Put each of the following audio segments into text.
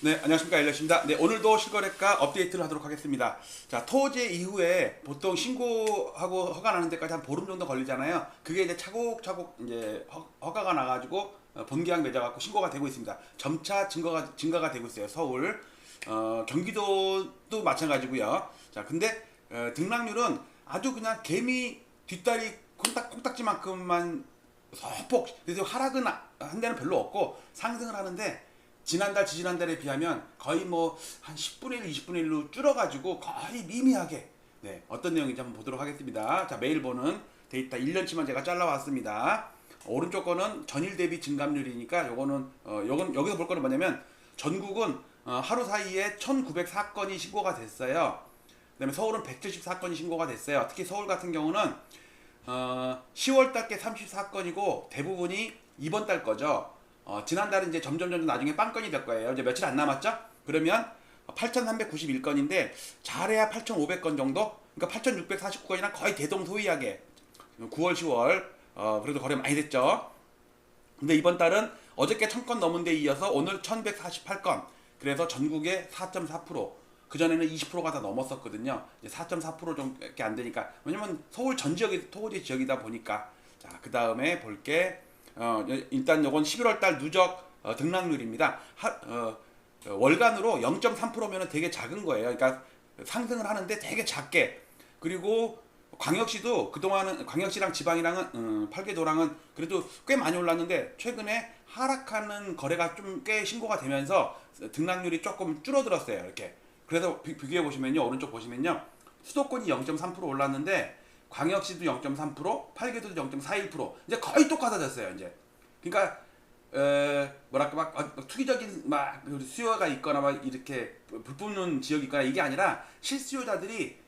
네, 안녕하십니까. 일러십니다. 네, 오늘도 실거래가 업데이트를 하도록 하겠습니다. 자, 토제 이후에 보통 신고하고 허가 나는 데까지 한 보름 정도 걸리잖아요. 그게 이제 차곡차곡 이제 허가가 나가지고 본계약 맺어갖고 신고가 되고 있습니다. 점차 증가가 되고 있어요. 서울, 경기도도 마찬가지고요. 자, 근데 등락률은 아주 그냥 개미 뒷다리 콩딱지만큼만 소폭, 그래서 하락은 한 데는 별로 없고 상승을 하는데 지난달, 지지난달에 비하면 거의 뭐 한 10분의 1, 20분의 1로 줄어가지고 거의 미미하게, 네, 어떤 내용인지 한번 보도록 하겠습니다. 자, 매일 보는 데이터 1년치만 제가 잘라왔습니다. 오른쪽 거는 전일 대비 증감률이니까 요거는 여기서 볼 거는 뭐냐면 전국은 하루 사이에 1904건이 신고가 됐어요. 그다음에 서울은 174건이 신고가 됐어요. 특히 서울 같은 경우는 10월 달께 34건이고 대부분이 이번 달 거죠. 지난달은 이제 점점 나중에 빵건이 될 거예요. 이제 며칠 안 남았죠? 그러면 8,391건인데 잘해야 8,500건 정도? 그러니까 8,649건이랑 거의 대동소이하게 9월, 10월 그래도 거래 많이 됐죠. 근데 이번 달은 어저께 1,000건 넘은 데 이어서 오늘 1,148건. 그래서 전국의 4.4%. 그전에는 20%가 다 넘었었거든요. 이제 4.4% 정도밖에 안 되니까. 왜냐면 서울 전 지역이 토지 지역이다 보니까. 자, 그 다음에 볼게. 일단 요건 11월 달 누적 등락률입니다. 월간으로 0.3%면은 되게 작은 거예요. 그러니까 상승을 하는데 되게 작게. 그리고 광역시도 그동안은 광역시랑 지방이랑은 팔계도랑은 그래도 꽤 많이 올랐는데 최근에 하락하는 거래가 좀 꽤 신고가 되면서 등락률이 조금 줄어들었어요. 이렇게. 그래서 비교해 보시면요. 오른쪽 보시면요. 수도권이 0.3% 올랐는데 광역시도 0.3%, 팔계도도 0.41%. 이제 거의 똑같아졌어요, 이제. 그러니까 뭐랄까 막 투기적인 막 수요가 있거나 막 이렇게 불붙는 지역이 있거나 이게 아니라 실수요자들이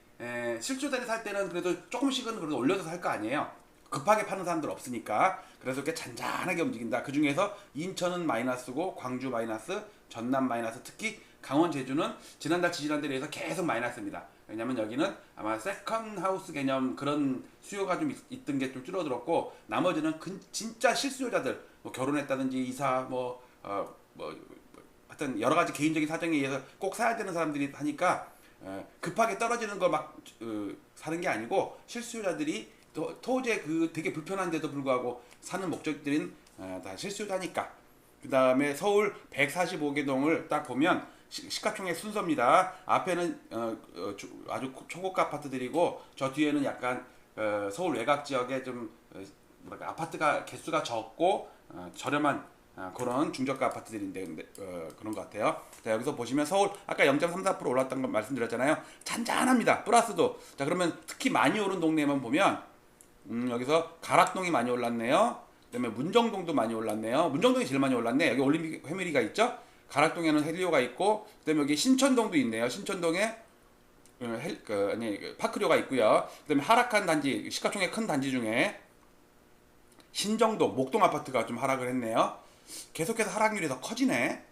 살 때는 그래도 조금씩은 그래도 올려서 살 거 아니에요. 급하게 파는 사람들 없으니까. 그래서 이렇게 잔잔하게 움직인다. 그 중에서 인천은 마이너스고 광주 마이너스, 전남 마이너스, 특히 강원 제주는 지난달 지지난달에 의해서 계속 마이너스입니다. 왜냐면 여기는 아마 세컨 하우스 개념 그런 수요가 좀 있던 게 좀 줄어들었고 나머지는 진짜 실수요자들 뭐 결혼했다든지 이사 하여튼 여러 가지 개인적인 사정에 의해서 꼭 사야 되는 사람들이 하니까 급하게 떨어지는 거 막 사는 게 아니고 실수요자들이 토지에 그 되게 불편한데도 불구하고 사는 목적들인 다 실수요자니까. 그 다음에 서울 145개 동을 딱 보면 시가총액 순서입니다. 앞에는 아주 초고가 아파트들이고 저 뒤에는 약간 서울 외곽 지역에 좀 뭐랄까 아파트가 개수가 적고 저렴한 그런 중저가 아파트들인데 그런 것 같아요. 자, 여기서 보시면 서울 아까 0.34% 올랐던 거 말씀드렸잖아요. 잔잔합니다. 플러스도. 자, 그러면 특히 많이 오른 동네만 보면 여기서 가락동이 많이 올랐네요. 그다음에 문정동도 많이 올랐네요. 문정동이 제일 많이 올랐네. 여기 올림픽 회밀리가 있죠. 가락동에는 헬리오가 있고, 그다음에 여기 신천동도 있네요. 신천동에 파크료가 있고요. 그다음에 하락한 단지, 시가총액 큰 단지 중에 신정동, 목동 아파트가 좀 하락을 했네요. 계속해서 하락률이 더 커지네.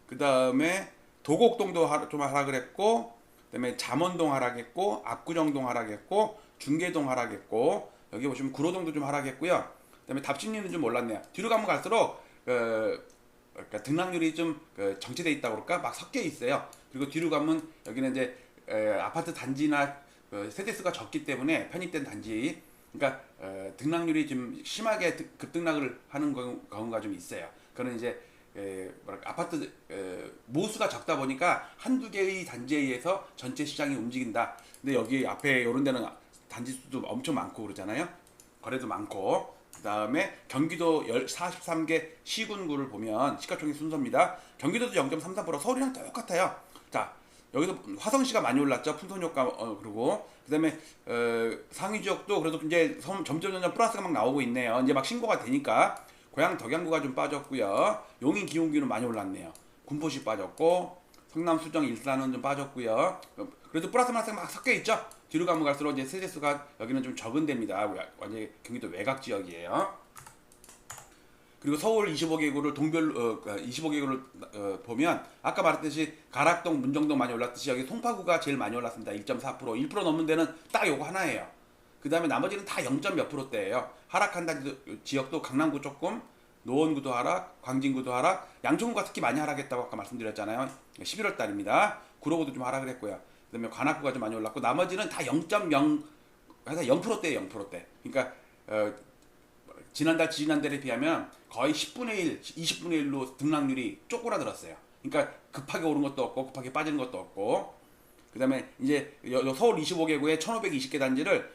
그다음에 도곡동도 좀 하락을 했고, 그다음에 잠원동 하락했고, 압구정동 하락했고, 중계동 하락했고, 여기 보시면 구로동도 좀 하락했고요. 그다음에 답심리는 좀 올랐네요. 뒤로 가면 갈수록 그러니까 등락률이 좀 정체돼 있다고 그럴까? 막 섞여 있어요. 그리고 뒤로 가면 여기는 이제 아파트 단지나 세대수가 적기 때문에 편입된 단지, 그러니까 등락률이 좀 심하게 급등락을 하는 경우가 좀 있어요. 그거는 이제 뭐랄까 아파트 모수가 적다 보니까 한두 개의 단지에 의해서 전체 시장이 움직인다. 근데 여기 앞에 이런 데는 단지 수도 엄청 많고 그러잖아요. 거래도 많고. 그 다음에 경기도 43개 시군구를 보면 시가총액 순서입니다. 경기도도 0.33%, 서울이랑 똑같아요. 자, 여기서 화성시가 많이 올랐죠. 풍선효과 그리고 그 다음에 상위 지역도 그래도 이제 점점 플러스가 막 나오고 있네요. 이제 막 신고가 되니까 고양 덕양구가 좀 빠졌고요. 용인 기온기는 많이 올랐네요. 군포시 빠졌고 성남 수정 일산은 좀 빠졌고요. 그래도 플러스 마이너스가 막 섞여 있죠. 뒤로 가면 갈수록 이제 세대수가 여기는 좀 적은 데입니다. 완전히 경기도 외곽 지역이에요. 그리고 서울 25개구를 25개구를 보면 아까 말했듯이 가락동, 문정동 많이 올랐듯이 여기 송파구가 제일 많이 올랐습니다. 1.4%, 1% 넘는 데는 딱 요거 하나예요. 그 다음에 나머지는 다 0. 몇 %대예요. 하락한 지역도 강남구 조금, 노원구도 하락, 광진구도 하락, 양천구가 특히 많이 하락했다고 아까 말씀드렸잖아요. 11월 달입니다. 구로구도 좀 하락을 했고요. 그다음에 관악구가 좀 많이 올랐고 나머지는 다 0.0 해서 0%대예요. 0%대. 그러니까 지난달 지난달에 비하면 거의 10분의 1, 20분의 1로 등락률이 쪼그라들었어요. 그러니까 급하게 오른 것도 없고 급하게 빠지는 것도 없고. 그다음에 이제 서울 25개구의 1,520개 단지를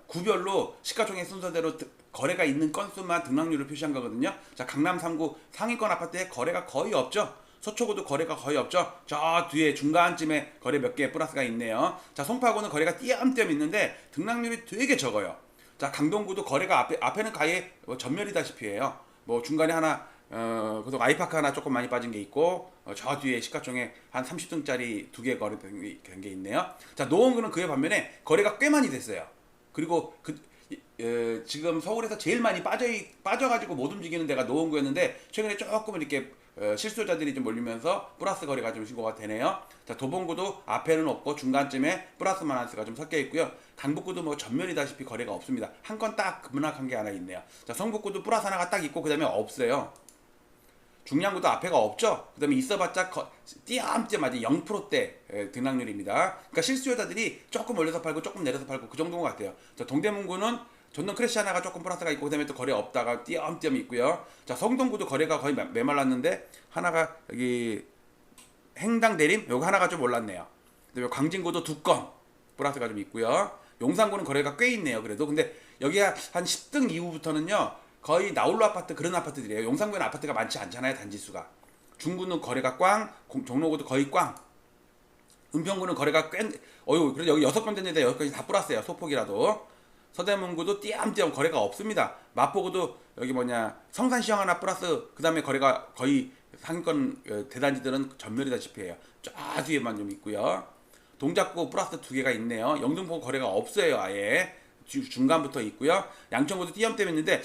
구별로 시가총액 순서대로 거래가 있는 건수만 등락률을 표시한 거거든요. 자, 강남 3구 상위권 아파트에 거래가 거의 없죠. 서초구도 거래가 거의 없죠. 저 뒤에 중간쯤에 거래 몇 개 플러스가 있네요. 자, 송파구는 거래가 띄엄띄엄 있는데 등락률이 되게 적어요. 자, 강동구도 거래가 앞에는 가히 전멸이다시피 해요. 뭐 중간에 하나 그래서 아이파크 하나 조금 많이 빠진 게 있고 저 뒤에 시가총액 한 30등짜리 두 개 거래된 게 있네요. 자, 노원구는 그에 반면에 거래가 꽤 많이 됐어요. 그리고 지금 서울에서 제일 많이 빠져가지고 못 움직이는 데가 노원구였는데 최근에 조금 이렇게 실수요자들이 좀 몰리면서 플러스 거래가 좀 신고가 되네요. 자, 도봉구도 앞에는 없고 중간쯤에 플러스 마이너스가 좀 섞여 있고요. 강북구도 뭐 전면이다시피 거래가 없습니다. 한 건 딱 급락한 게 하나 있네요. 자, 성북구도 플러스 하나가 딱 있고 그다음에 없어요. 중량구도 앞에가 없죠. 그다음에 있어봤자 띄엄띄엄 아직 0%대 등락률입니다. 그러니까 실수요자들이 조금 올려서 팔고 조금 내려서 팔고 그 정도인 것 같아요. 자, 동대문구는 전동 크래시 하나가 조금 플러스가 있고 그다음에 또 거래 없다가 띄엄띄엄 있고요. 자, 성동구도 거래가 거의 메말랐는데 하나가 여기 행당 대림 여기 하나가 좀 올랐네요. 그다음에 광진구도 두 건 플러스가 좀 있고요. 용산구는 거래가 꽤 있네요. 그래도 근데 여기 한 10등 이후부터는요. 거의 나홀로 아파트 그런 아파트들이에요. 용산구에는 아파트가 많지 않잖아요. 단지수가. 중구는 거래가 꽝, 종로구도 거의 꽝. 은평구는 거래가 꽤 그래도 여기 6건 됐는데 여기까지 다 플러스예요. 소폭이라도. 서대문구도 띄엄띄엄 거래가 없습니다. 마포구도 여기 성산시청 하나 플러스 그다음에 거래가 거의 상위권 대단지들은 전멸이다시피 해요. 쫙 뒤에만 좀 있고요. 동작구 플러스 두 개가 있네요. 영등포 거래가 없어요. 아예. 중간부터 있고요. 양천구도 띄엄띄엄 있는데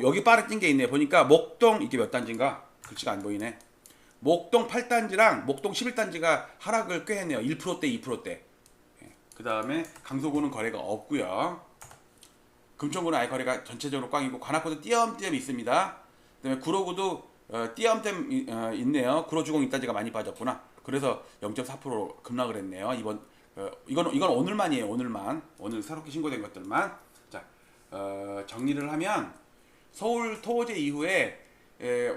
여기 빠르게 게 있네. 보니까 목동 이게 몇 단지인가? 글씨가 안 보이네. 목동 8단지랑 목동 11단지가 하락을 꽤 했네요. 1%대 2%대. 그 다음에 강서구는 거래가 없고요. 금천구는 아예 거래가 전체적으로 꽝이고 관악구도 띄엄띄엄 있습니다. 그 다음에 구로구도 띄엄띄엄 있네요. 구로주공 2단지가 많이 빠졌구나. 그래서 0.4% 급락을 했네요. 이건 오늘만이에요. 오늘 새롭게 신고된 것들만. 자, 정리를 하면 서울 토호제 이후에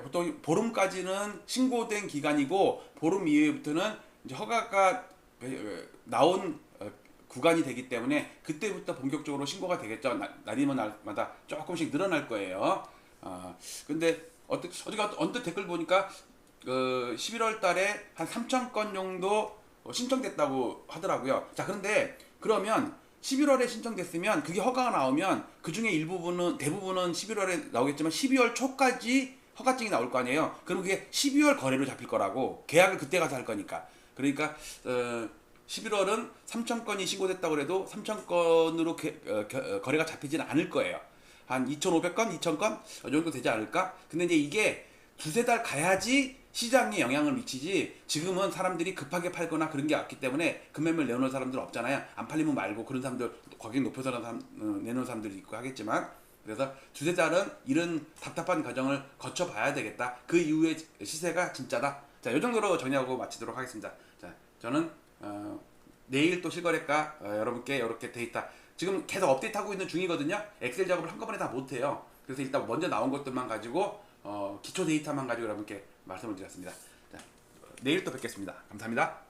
보통 보름까지는 신고된 기간이고 보름 이후부터는 이제 허가가 나온 구간이 되기 때문에 그때부터 본격적으로 신고가 되겠죠. 날이면 날마다 조금씩 늘어날 거예요. 근데 언뜻 댓글 보니까 11월 달에 한 3,000건 정도 신청됐다고 하더라고요. 자, 그런데 그러면 11월에 신청됐으면 그게 허가가 나오면 그 중에 대부분은 11월에 나오겠지만 12월 초까지 허가증이 나올 거 아니에요. 그럼 그게 12월 거래로 잡힐 거라고. 계약을 그때 가서 할 거니까. 그러니까 11월은 3,000건이 신고됐다고 해도 3,000건으로 거래가 잡히지는 않을 거예요. 한 2,500건, 2,000건 이 정도 되지 않을까? 근데 이제 이게 두세 달 가야지 시장에 영향을 미치지 지금은 사람들이 급하게 팔거나 그런 게 없기 때문에 금매물 내놓을 사람들 없잖아요. 안 팔리면 말고 그런 사람들 가격 높여서 내놓은 사람들이 있고 하겠지만 그래서 두세 달은 이런 답답한 과정을 거쳐봐야 되겠다. 그 이후에 시세가 진짜다. 자, 이 정도로 정리하고 마치도록 하겠습니다. 자, 저는 내일 또 실거래가 여러분께 이렇게 데이터 지금 계속 업데이트하고 있는 중이거든요. 엑셀 작업을 한꺼번에 다 못해요. 그래서 일단 먼저 나온 것들만 가지고 기초 데이터만 가지고 여러분께 말씀을 드렸습니다. 자, 내일 또 뵙겠습니다. 감사합니다.